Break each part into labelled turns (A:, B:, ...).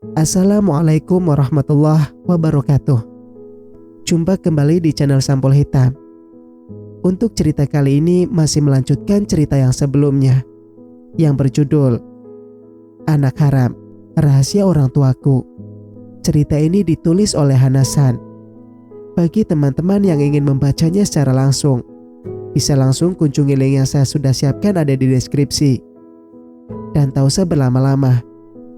A: Assalamualaikum warahmatullahi wabarakatuh. Jumpa kembali di channel Sampul Hitam. Untuk cerita kali ini masih melanjutkan cerita yang sebelumnya, yang berjudul Anak Haram, Rahasia Orang Tuaku. Cerita ini ditulis oleh Hanasan. Bagi teman-teman yang ingin membacanya secara langsung, bisa langsung kunjungi link yang saya sudah siapkan ada di deskripsi. Dan tak usah berlama-lama,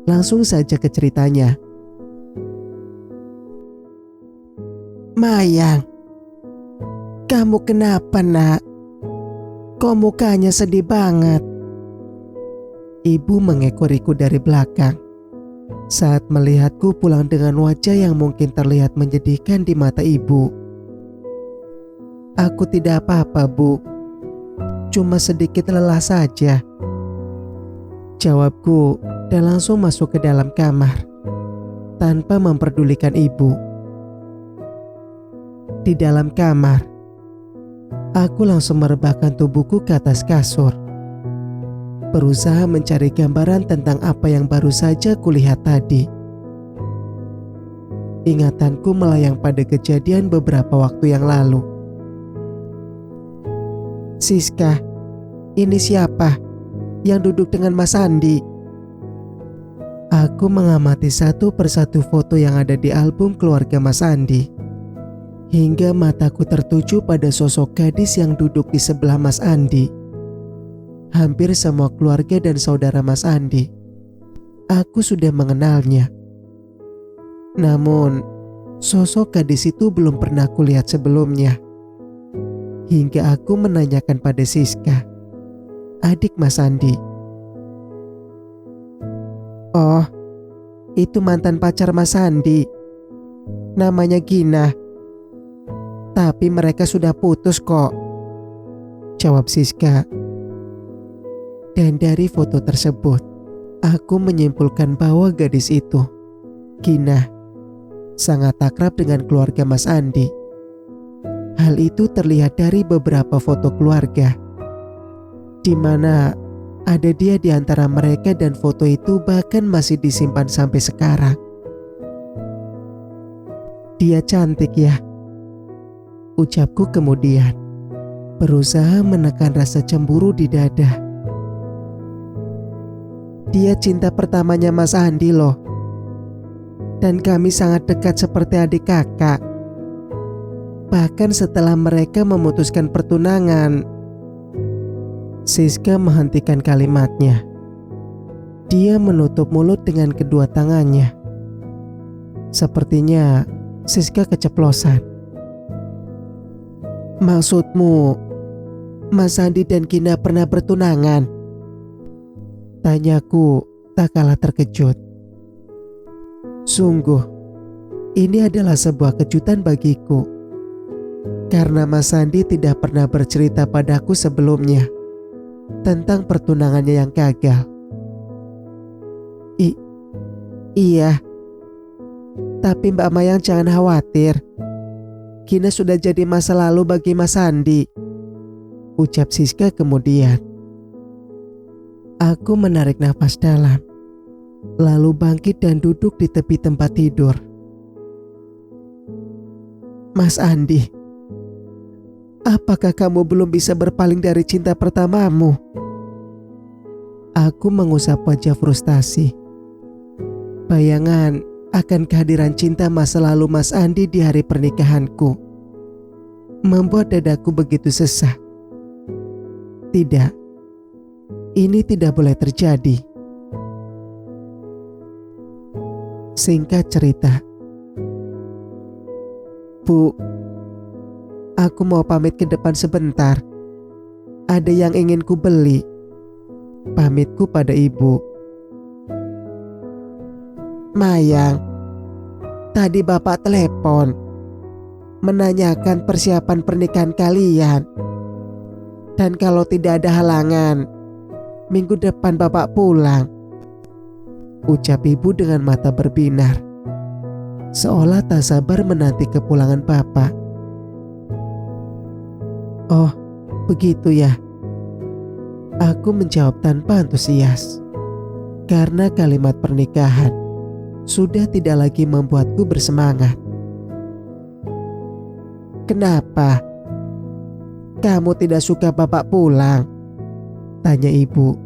A: langsung saja ke ceritanya. Mayang, kamu kenapa nak? Kok mukanya sedih banget? Ibu mengekoriku dari belakang saat melihatku pulang dengan wajah yang mungkin terlihat menyedihkan di mata ibu. Aku tidak apa-apa, Bu. Cuma sedikit lelah saja, jawabku dan langsung masuk ke dalam kamar tanpa memperdulikan ibu. Di dalam kamar, aku langsung merebahkan tubuhku ke atas kasur, berusaha mencari gambaran tentang apa yang baru saja kulihat tadi. Ingatanku melayang pada kejadian beberapa waktu yang lalu. Siska, ini siapa yang duduk dengan Mas Andi? Aku mengamati satu persatu foto yang ada di album keluarga Mas Andi, hingga mataku tertuju pada sosok gadis yang duduk di sebelah Mas Andi. Hampir semua keluarga dan saudara Mas Andi, aku sudah mengenalnya. Namun, sosok gadis itu belum pernah kulihat sebelumnya. Hingga aku menanyakan pada Siska, adik Mas Andi. Oh, itu mantan pacar Mas Andi. Namanya Gina. Tapi mereka sudah putus kok, jawab Siska. Dan dari foto tersebut, aku menyimpulkan bahwa gadis itu, Gina, sangat akrab dengan keluarga Mas Andi. Hal itu terlihat dari beberapa foto keluarga, di mana ada dia di antara mereka dan foto itu bahkan masih disimpan sampai sekarang. Dia cantik ya, ucapku kemudian, berusaha menekan rasa cemburu di dada. Dia cinta pertamanya Mas Andi loh. Dan kami sangat dekat seperti adik kakak. Bahkan setelah mereka memutuskan pertunangan. Siska menghentikan kalimatnya. Dia menutup mulut dengan kedua tangannya. Sepertinya Siska keceplosan. Maksudmu, Mas Andi dan Gina pernah bertunangan? Tanyaku tak kalah terkejut. Sungguh, ini adalah sebuah kejutan bagiku. Karena Mas Andi tidak pernah bercerita padaku sebelumnya tentang pertunangannya yang gagal. Iya, tapi Mbak Mayang jangan khawatir. Gina sudah jadi masa lalu bagi Mas Andi, ucap Siska kemudian. Aku menarik nafas dalam, lalu bangkit dan duduk di tepi tempat tidur. Mas Andi, apakah kamu belum bisa berpaling dari cinta pertamamu? Aku mengusap wajah frustasi. Bayangan akan kehadiran cinta masa lalu Mas Andi di hari pernikahanku membuat dadaku begitu sesak. Tidak, ini tidak boleh terjadi. Singkat cerita, Bu, aku mau pamit ke depan sebentar. Ada yang ingin ku beli, pamitku pada ibu. Mayang, tadi bapak telepon menanyakan persiapan pernikahan kalian. Dan kalau tidak ada halangan, minggu depan bapak pulang, ucap ibu dengan mata berbinar, seolah tak sabar menanti kepulangan bapak. Oh, begitu ya. Aku menjawab tanpa antusias, karena kalimat pernikahan sudah tidak lagi membuatku bersemangat. "Kenapa? Kamu tidak suka bapak pulang?" tanya ibu.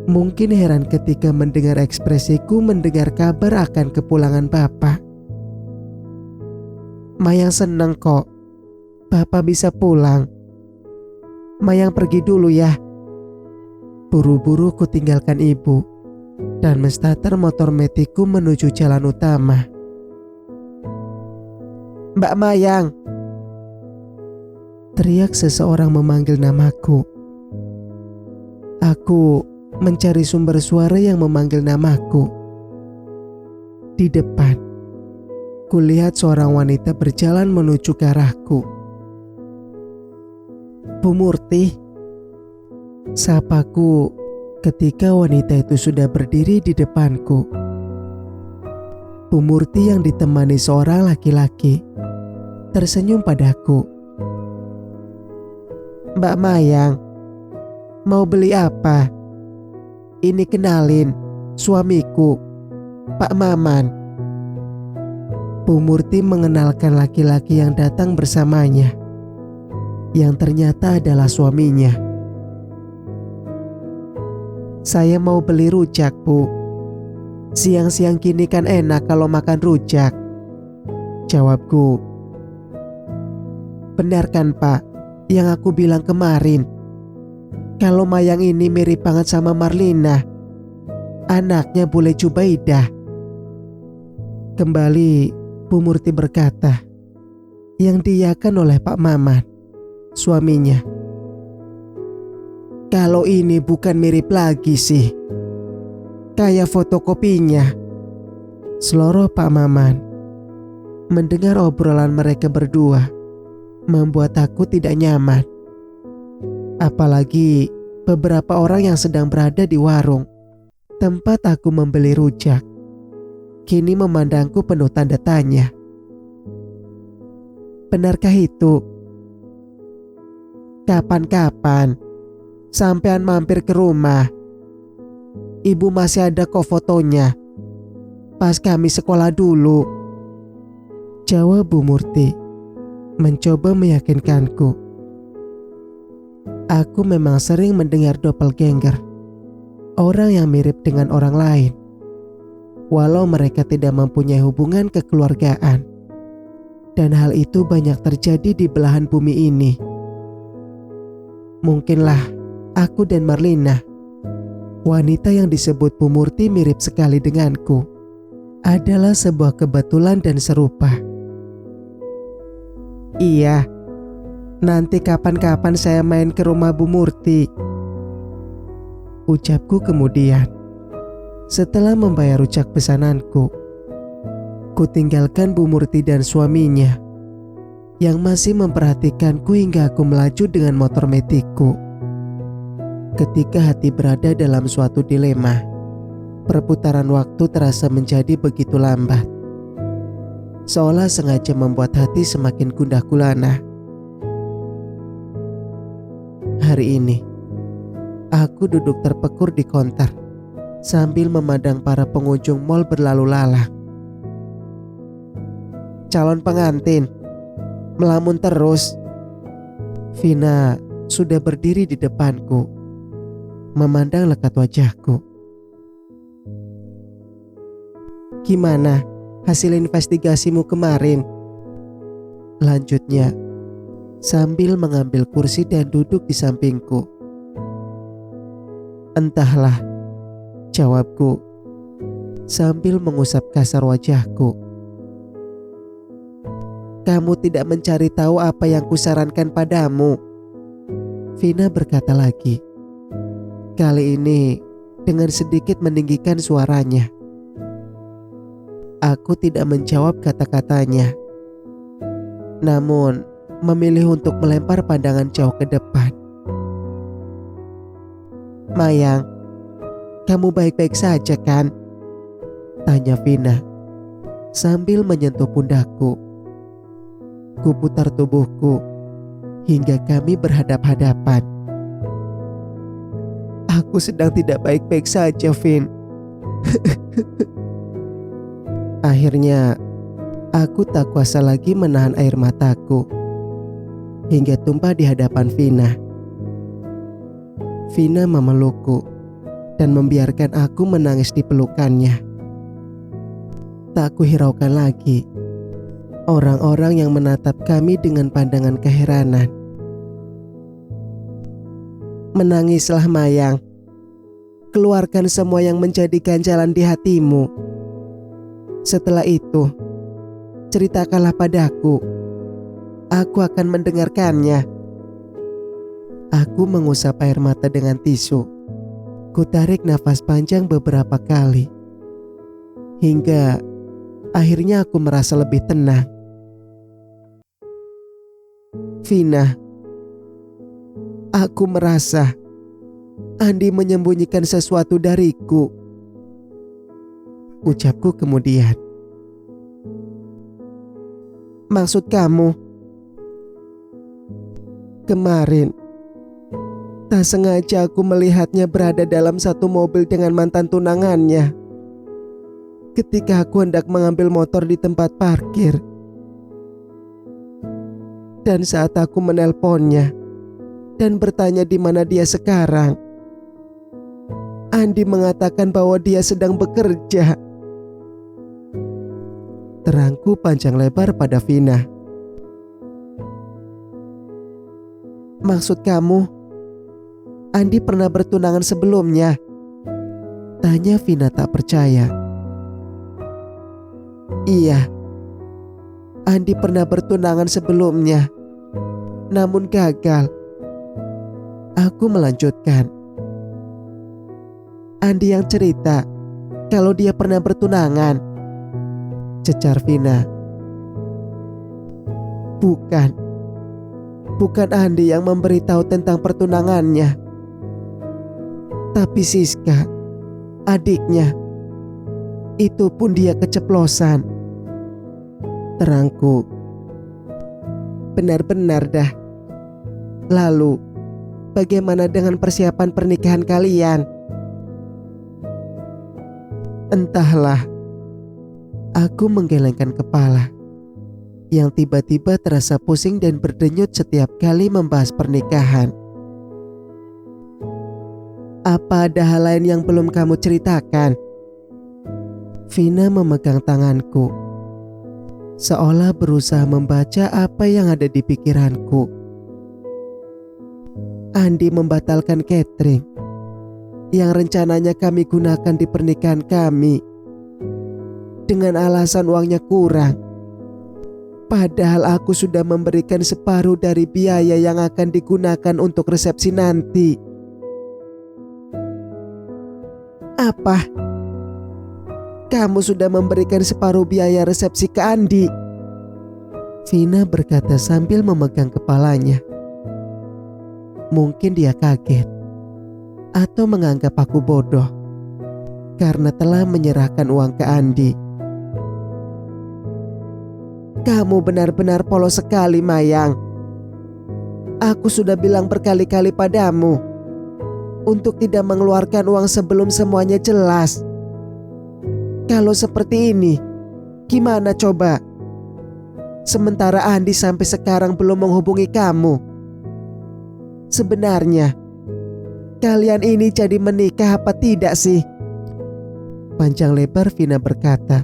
A: Mungkin heran ketika mendengar ekspresiku mendengar kabar akan kepulangan bapak. "Mayang senang kok, bapak bisa pulang. Mayang pergi dulu ya." Buru-buru ku tinggalkan ibu dan menstarter motor metikku menuju jalan utama. "Mbak Mayang!" teriak seseorang memanggil namaku. Aku mencari sumber suara yang memanggil namaku. Di depan, kulihat seorang wanita berjalan menuju ke arahku. "Bu Murti," sapaku ketika wanita itu sudah berdiri di depanku. Bu Murti yang ditemani seorang laki-laki tersenyum padaku. "Mbak Mayang, mau beli apa? Ini kenalin, suamiku, Pak Maman." Bu Murti mengenalkan laki-laki yang datang bersamanya, yang ternyata adalah suaminya. "Saya mau beli rujak, Bu. Siang-siang gini kan enak kalau makan rujak," jawabku. "Benar kan Pak, yang aku bilang kemarin? Kalau Mayang ini mirip banget sama Marlina, anaknya Bule Jubaidah." Kembali Bu Murti berkata, yang diiyakan oleh Pak Maman, suaminya. "Kalau ini bukan mirip lagi sih, kayak fotokopinya," seloroh Pak Maman. Mendengar obrolan mereka berdua membuat aku tidak nyaman. Apalagi beberapa orang yang sedang berada di warung tempat aku membeli rujak kini memandangku penuh tanda tanya. "Benarkah itu? Kapan-kapan sampean mampir ke rumah. Ibu masih ada kok fotonya. Pas kami sekolah dulu," jawab Bu Murti mencoba meyakinkanku. Aku memang sering mendengar doppelganger, orang yang mirip dengan orang lain, walau mereka tidak mempunyai hubungan kekeluargaan. Dan hal itu banyak terjadi di belahan bumi ini. Mungkinlah aku dan Marlina, wanita yang disebut Bu Murti mirip sekali denganku, adalah sebuah kebetulan dan serupa. "Iya, nanti kapan-kapan saya main ke rumah Bu Murti," ucapku kemudian. Setelah membayar rujak pesananku, ku tinggalkan Bu Murti dan suaminya yang masih memperhatikanku hingga aku melaju dengan motor metikku. Ketika hati berada dalam suatu dilema, perputaran waktu terasa menjadi begitu lambat, seolah sengaja membuat hati semakin gundah gulana. Hari ini, aku duduk terpekur di konter sambil memandang para pengunjung mal berlalu lalang. "Calon pengantin, melamun terus." Vina sudah berdiri di depanku, memandang lekat wajahku. "Gimana hasil investigasimu kemarin?" lanjutnya sambil mengambil kursi dan duduk di sampingku. "Entahlah," jawabku sambil mengusap kasar wajahku. "Kamu tidak mencari tahu apa yang kusarankan padamu," Vina berkata lagi. Kali ini dengan sedikit meninggikan suaranya. Aku tidak menjawab kata-katanya, namun memilih untuk melempar pandangan jauh ke depan. "Mayang, kamu baik-baik saja kan?" tanya Vina sambil menyentuh pundakku. Kuputar tubuhku hingga kami berhadap-hadapan. "Aku sedang tidak baik-baik saja, Vin." Akhirnya, aku tak kuasa lagi menahan air mataku hingga tumpah di hadapan Vina. Vina memelukku dan membiarkan aku menangis di pelukannya. Tak kuhiraukan lagi orang-orang yang menatap kami dengan pandangan keheranan. Menangislah Mayang, keluarkan semua yang menjadi ganjalan di hatimu. Setelah itu, ceritakanlah padaku. Aku akan mendengarkannya. Aku mengusap air mata dengan tisu. Kutarik nafas panjang beberapa kali. Hingga akhirnya aku merasa lebih tenang. Vina, aku merasa Andi menyembunyikan sesuatu dariku, ucapku kemudian. Maksud kamu? Kemarin, tak sengaja aku melihatnya berada dalam satu mobil dengan mantan tunangannya. Ketika aku hendak mengambil motor di tempat parkir. Dan saat aku menelponnya dan bertanya di mana dia sekarang, Andi mengatakan bahwa dia sedang bekerja. Terangku panjang lebar pada Vina. Maksud kamu, Andi pernah bertunangan sebelumnya? Tanya Vina tak percaya. Iya, Andi pernah bertunangan sebelumnya, namun gagal. Aku melanjutkan. Andi yang cerita kalau dia pernah bertunangan, cecar Vina. Bukan Andi yang memberitahu tentang pertunangannya, tapi Siska, adiknya. Itu pun dia keceplosan. Terangku. Benar-benar dah. Lalu, bagaimana dengan persiapan pernikahan kalian? Entahlah. Aku menggelengkan kepala, yang tiba-tiba terasa pusing dan berdenyut setiap kali membahas pernikahan. Apa ada hal lain yang belum kamu ceritakan? Vina memegang tanganku, seolah berusaha membaca apa yang ada di pikiranku. Andi membatalkan catering yang rencananya kami gunakan di pernikahan kami dengan alasan uangnya kurang. Padahal aku sudah memberikan separuh dari biaya yang akan digunakan untuk resepsi nanti. Apa? Kamu sudah memberikan separuh biaya resepsi ke Andi? Vina berkata sambil memegang kepalanya. Mungkin dia kaget atau menganggap aku bodoh karena telah menyerahkan uang ke Andi. Kamu benar-benar polos sekali, Mayang. Aku sudah bilang berkali-kali padamu untuk tidak mengeluarkan uang sebelum semuanya jelas. Kalau seperti ini, gimana coba? Sementara Andi sampai sekarang belum menghubungi kamu. Sebenarnya, kalian ini jadi menikah apa tidak sih? Panjang lebar Vina berkata,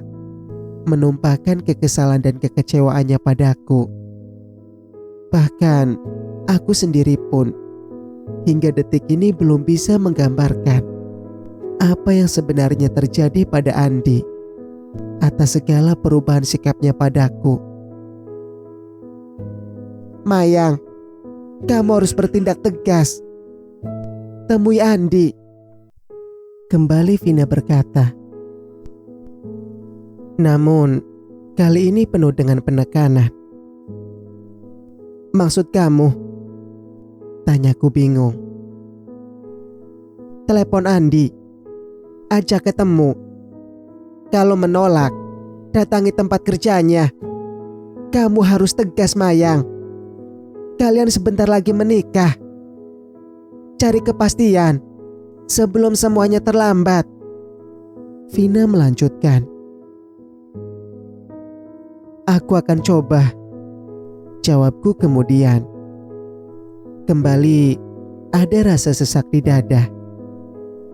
A: menumpahkan kekesalan dan kekecewaannya padaku. Bahkan, aku sendiri pun hingga detik ini belum bisa menggambarkan apa yang sebenarnya terjadi pada Andi atas segala perubahan sikapnya padaku. Mayang, kamu harus bertindak tegas. Temui Andi. Kembali Vina berkata. Namun, kali ini penuh dengan penekanan. Maksud kamu? Tanyaku bingung. Telepon Andi. Ajak ketemu. Kalau menolak, datangi tempat kerjanya. Kamu harus tegas, Mayang. Kalian sebentar lagi menikah. Cari kepastian sebelum semuanya terlambat. Vina melanjutkan. Aku akan coba, jawabku kemudian. Kembali ada rasa sesak di dada.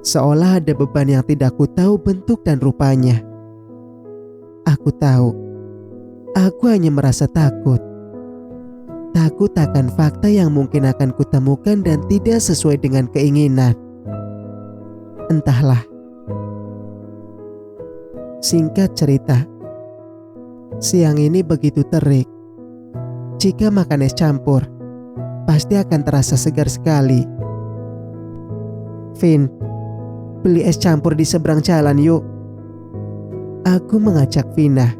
A: Seolah ada beban yang tidak ku tahu bentuk dan rupanya. Aku tahu, aku hanya merasa takut. Takut akan fakta yang mungkin akan kutemukan dan tidak sesuai dengan keinginan. Entahlah. Singkat cerita, siang ini begitu terik. Jika makan es campur, pasti akan terasa segar sekali. Vin, beli es campur di seberang jalan yuk. Aku mengajak Vina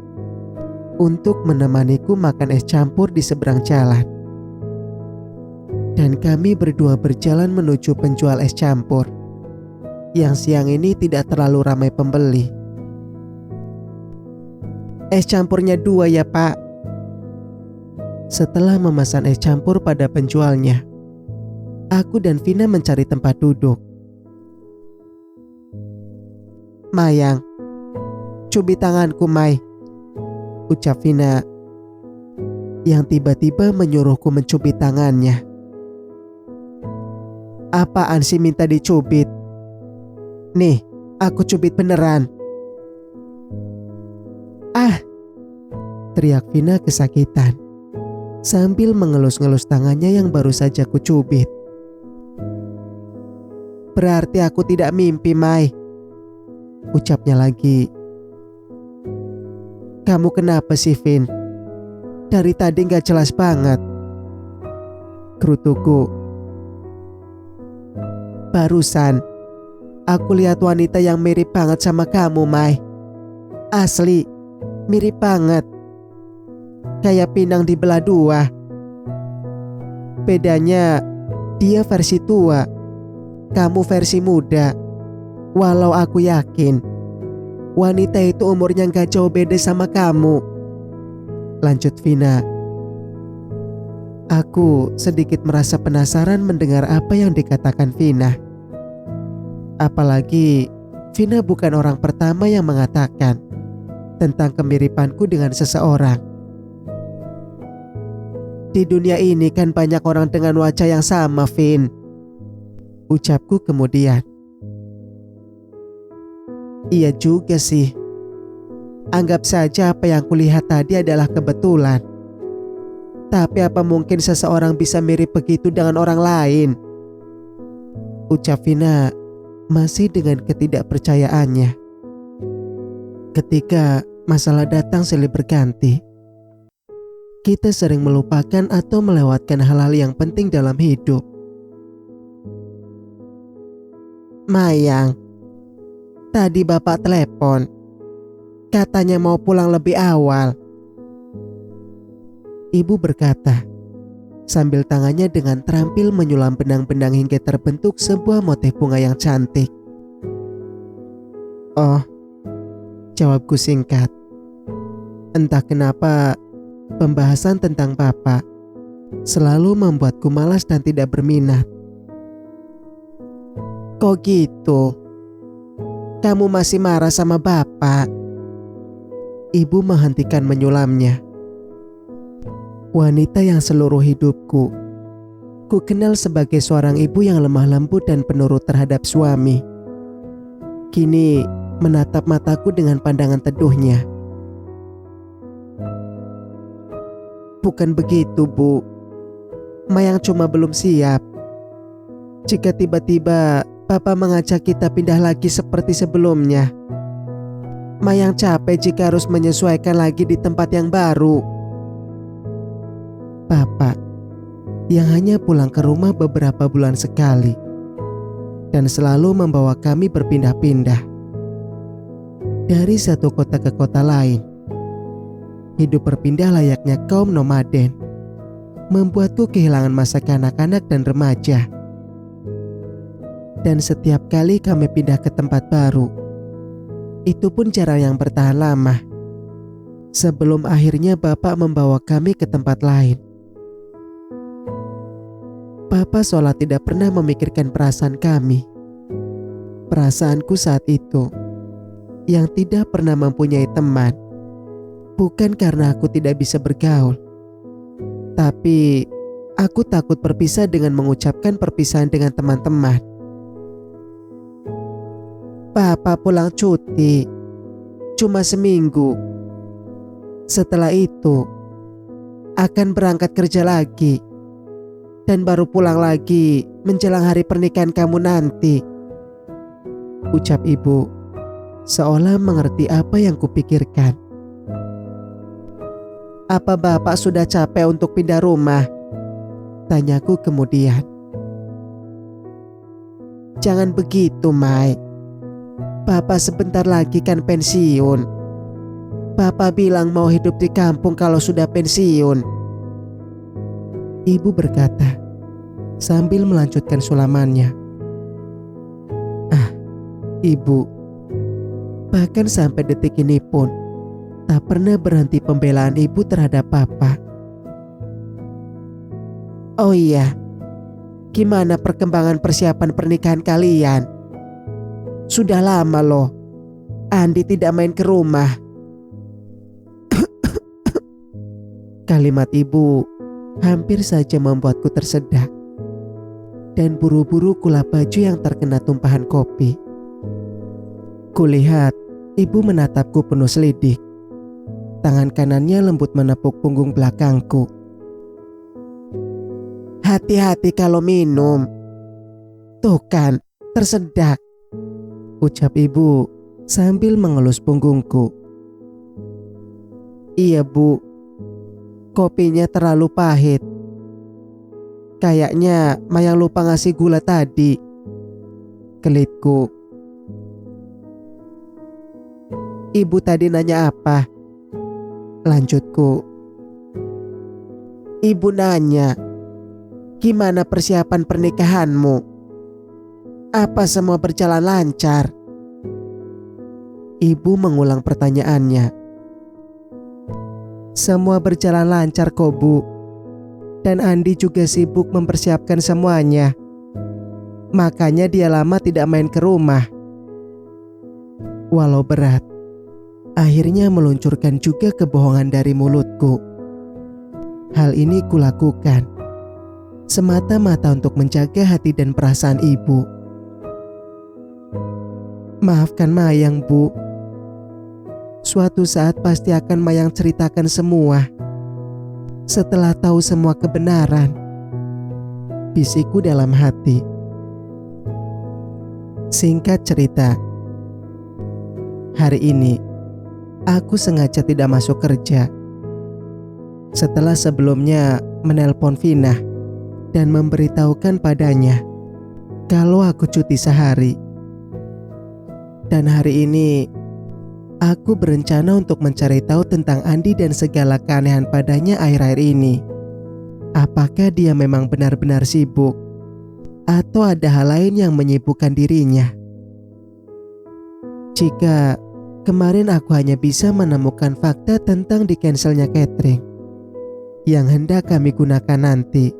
A: untuk menemaniku makan es campur di seberang jalan. Dan kami berdua berjalan menuju penjual es campur yang siang ini tidak terlalu ramai pembeli. Es campurnya 2 ya Pak. Setelah memesan es campur pada penjualnya, aku dan Vina mencari tempat duduk. Mayang, cubit tanganku Mai, ucap Vina yang tiba-tiba menyuruhku mencubit tangannya. Apaan sih minta dicubit? Nih, aku cubit beneran. Ah, teriak Vina kesakitan sambil mengelus-ngelus tangannya yang baru saja kucubit. Berarti aku tidak mimpi, Mai, ucapnya lagi. Kamu kenapa sih, Vin? Dari tadi gak jelas banget, kerutuku. Barusan aku lihat wanita yang mirip banget sama kamu, Mai. Asli, mirip banget. Kayak pinang dibelah 2. Bedanya dia versi tua, kamu versi muda. Walau aku yakin wanita itu umurnya gak jauh beda sama kamu, lanjut Vina. Aku sedikit merasa penasaran mendengar apa yang dikatakan Vina. Apalagi Vina bukan orang pertama yang mengatakan tentang kemiripanku dengan seseorang. Di dunia ini kan banyak orang dengan wajah yang sama, Vin, ucapku kemudian. Iya juga sih. Anggap saja apa yang kulihat tadi adalah kebetulan. Tapi apa mungkin seseorang bisa mirip begitu dengan orang lain? Ucap Vina masih dengan ketidakpercayaannya. Ketika masalah datang silih berganti, kita sering melupakan atau melewatkan hal-hal yang penting dalam hidup. Mayang, tadi bapak telepon. Katanya mau pulang lebih awal, ibu berkata sambil tangannya dengan terampil menyulam benang-benang hingga terbentuk sebuah motif bunga yang cantik. Oh, jawabku singkat. Entah kenapa pembahasan tentang bapak selalu membuatku malas dan tidak berminat. Kok gitu? Kamu masih marah sama bapak? Ibu menghentikan menyulamnya. Wanita yang seluruh hidupku ku kenal sebagai seorang ibu yang lemah lembut dan penurut terhadap suami, kini menatap mataku dengan pandangan teduhnya. Bukan begitu, Bu. Mayang cuma belum siap. Jika tiba-tiba Papa mengajak kita pindah lagi seperti sebelumnya, Mayang capek jika harus menyesuaikan lagi di tempat yang baru. Bapak yang hanya pulang ke rumah beberapa bulan sekali dan selalu membawa kami berpindah-pindah dari satu kota ke kota lain. Hidup berpindah layaknya kaum nomaden membuatku kehilangan masa kanak-kanak dan remaja. Dan setiap kali kami pindah ke tempat baru, itu pun jarang yang bertahan lama, sebelum akhirnya Bapak membawa kami ke tempat lain. Bapak seolah tidak pernah memikirkan perasaan kami. Perasaanku saat itu, yang tidak pernah mempunyai teman, Bukan karena aku tidak bisa bergaul, tapi aku takut berpisah dengan mengucapkan perpisahan dengan teman-teman. Papa pulang cuti cuma seminggu. Setelah itu akan berangkat kerja lagi dan baru pulang lagi menjelang hari pernikahan kamu nanti, ucap ibu seolah mengerti apa yang kupikirkan. Apa bapak sudah capek untuk pindah rumah? Tanyaku kemudian. Jangan begitu, Mai. Bapak sebentar lagi kan pensiun. Bapak bilang mau hidup di kampung kalau sudah pensiun. Ibu berkata sambil melanjutkan sulamannya. Ibu, bahkan sampai detik ini pun tak pernah berhenti pembelaan ibu terhadap papa. Oh iya, gimana perkembangan persiapan pernikahan kalian? Sudah lama loh Andi tidak main ke rumah. Kalimat ibu hampir saja membuatku tersedak dan buru-buru kulap baju yang terkena tumpahan kopi. Kulihat ibu menatapku penuh selidik. Tangan kanannya lembut menepuk punggung belakangku. Hati-hati kalau minum. Tuh kan, tersedak, ucap ibu sambil mengelus punggungku. Iya bu, kopinya terlalu pahit. Kayaknya Mayang lupa ngasih gula tadi, kelitku. Ibu tadi nanya apa? Lanjutku. Ibu nanya, gimana persiapan pernikahanmu? Apa semua berjalan lancar? Ibu mengulang pertanyaannya. Semua berjalan lancar kok bu. Dan Andi juga sibuk mempersiapkan semuanya. Makanya dia lama tidak main ke rumah. Walau berat, akhirnya meluncurkan juga kebohongan dari mulutku. Hal ini kulakukan semata-mata untuk menjaga hati dan perasaan ibu. Maafkan Mayang bu. Suatu saat pasti akan Mayang ceritakan semua. Setelah tahu semua kebenaran, bisikku dalam hati. Singkat cerita, hari ini aku sengaja tidak masuk kerja. Setelah sebelumnya menelpon Vina dan memberitahukan padanya kalau aku cuti sehari. Dan hari ini aku berencana untuk mencari tahu tentang Andi dan segala keanehan padanya akhir-akhir ini. Apakah dia memang benar-benar sibuk atau ada hal lain yang menyibukkan dirinya? Jika kemarin aku hanya bisa menemukan fakta tentang di-cancelnya catering yang hendak kami gunakan nanti,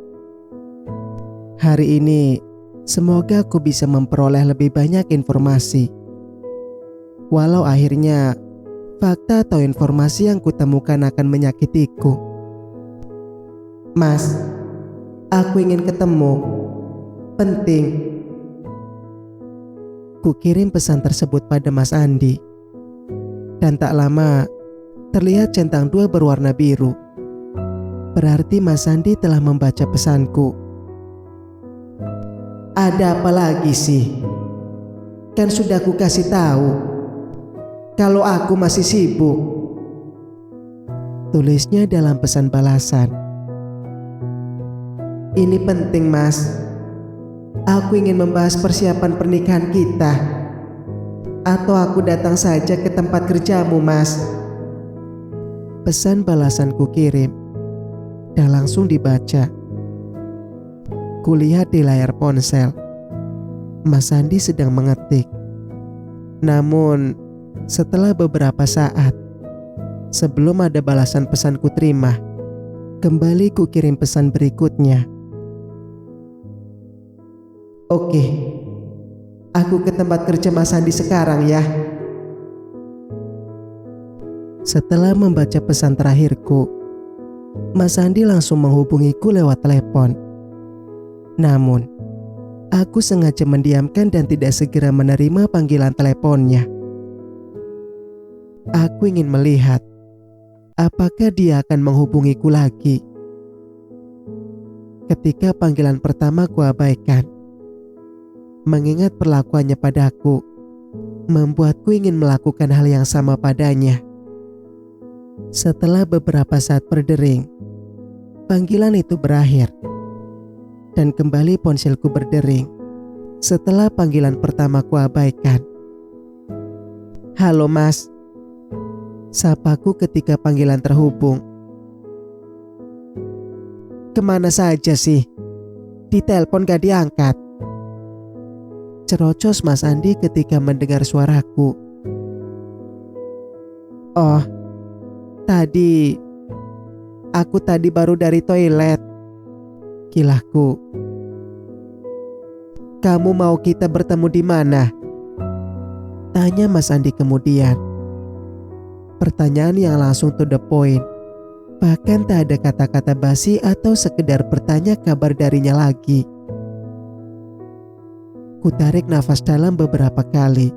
A: hari ini semoga aku bisa memperoleh lebih banyak informasi. Walau akhirnya fakta atau informasi yang kutemukan akan menyakitiku. Mas, aku ingin ketemu. Penting. Kukirim pesan tersebut pada Mas Andi. Dan tak lama terlihat centang 2 berwarna biru. Berarti Mas Andi telah membaca pesanku. Ada apa lagi sih? Kan sudah ku kasih tahu kalau aku masih sibuk, tulisnya dalam pesan balasan. Ini penting mas. Aku ingin membahas persiapan pernikahan kita. Atau aku datang saja ke tempat kerjamu mas. Pesan balasanku kirim dan langsung dibaca. Kulihat di layar ponsel, Mas Andi sedang mengetik. Namun setelah beberapa saat, sebelum ada balasan pesan ku terima, kembali ku kirim pesan berikutnya. Oke, aku ke tempat kerja Mas Andi sekarang ya. Setelah membaca pesan terakhirku, Mas Andi langsung menghubungiku lewat telepon. Namun, aku sengaja mendiamkan dan tidak segera menerima panggilan teleponnya. Aku ingin melihat apakah dia akan menghubungiku lagi. Ketika panggilan pertama kuabaikan, mengingat perlakuannya padaku membuatku ingin melakukan hal yang sama padanya. Setelah beberapa saat berdering, panggilan itu berakhir dan kembali ponselku berdering setelah panggilan pertama kuabaikan. "Halo Mas," sapaku ketika panggilan terhubung. "Kemana saja sih? Di telepon gak diangkat," cerocos Mas Andi ketika mendengar suaraku. "Oh, aku tadi baru dari toilet," kilahku. "Kamu mau kita bertemu di mana?" tanya Mas Andi kemudian. Pertanyaan yang langsung to the point. Bahkan tak ada kata-kata basi atau sekedar bertanya kabar darinya lagi. Kutarik nafas dalam beberapa kali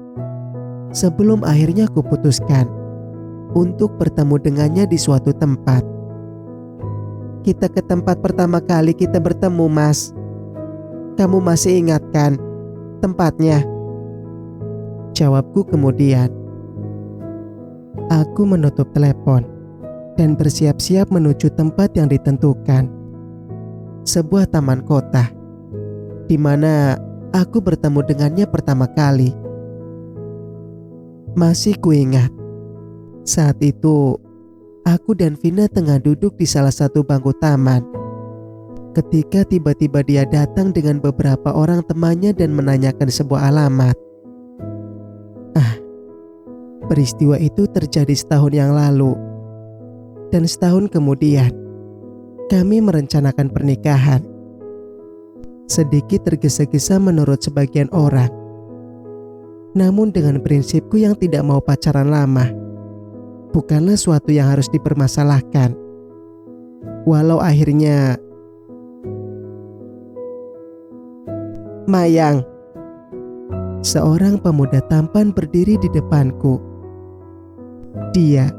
A: sebelum akhirnya kuputuskan untuk bertemu dengannya di suatu tempat. "Kita ke tempat pertama kali kita bertemu, Mas. Kamu masih ingat kan tempatnya?" jawabku kemudian. Aku menutup telepon dan bersiap-siap menuju tempat yang ditentukan. Sebuah taman kota di mana aku bertemu dengannya pertama kali. Masih kuingat, saat itu aku dan Vina tengah duduk di salah satu bangku taman ketika tiba-tiba dia datang dengan beberapa orang temannya dan menanyakan sebuah alamat. Peristiwa itu terjadi setahun yang lalu, dan setahun kemudian kami merencanakan pernikahan. Sedikit tergesa-gesa menurut sebagian orang, namun dengan prinsipku yang tidak mau pacaran lama bukanlah suatu yang harus dipermasalahkan. Walau akhirnya "Mayang," seorang pemuda tampan berdiri di depanku. Dia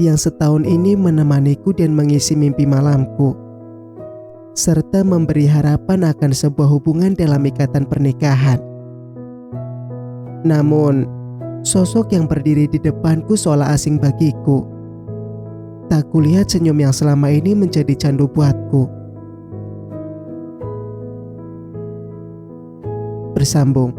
A: yang setahun ini menemaniku dan mengisi mimpi malamku, serta memberi harapan akan sebuah hubungan dalam ikatan pernikahan. Namun, sosok yang berdiri di depanku seolah asing bagiku. Tak kulihat senyum yang selama ini menjadi candu buatku. Bersambung.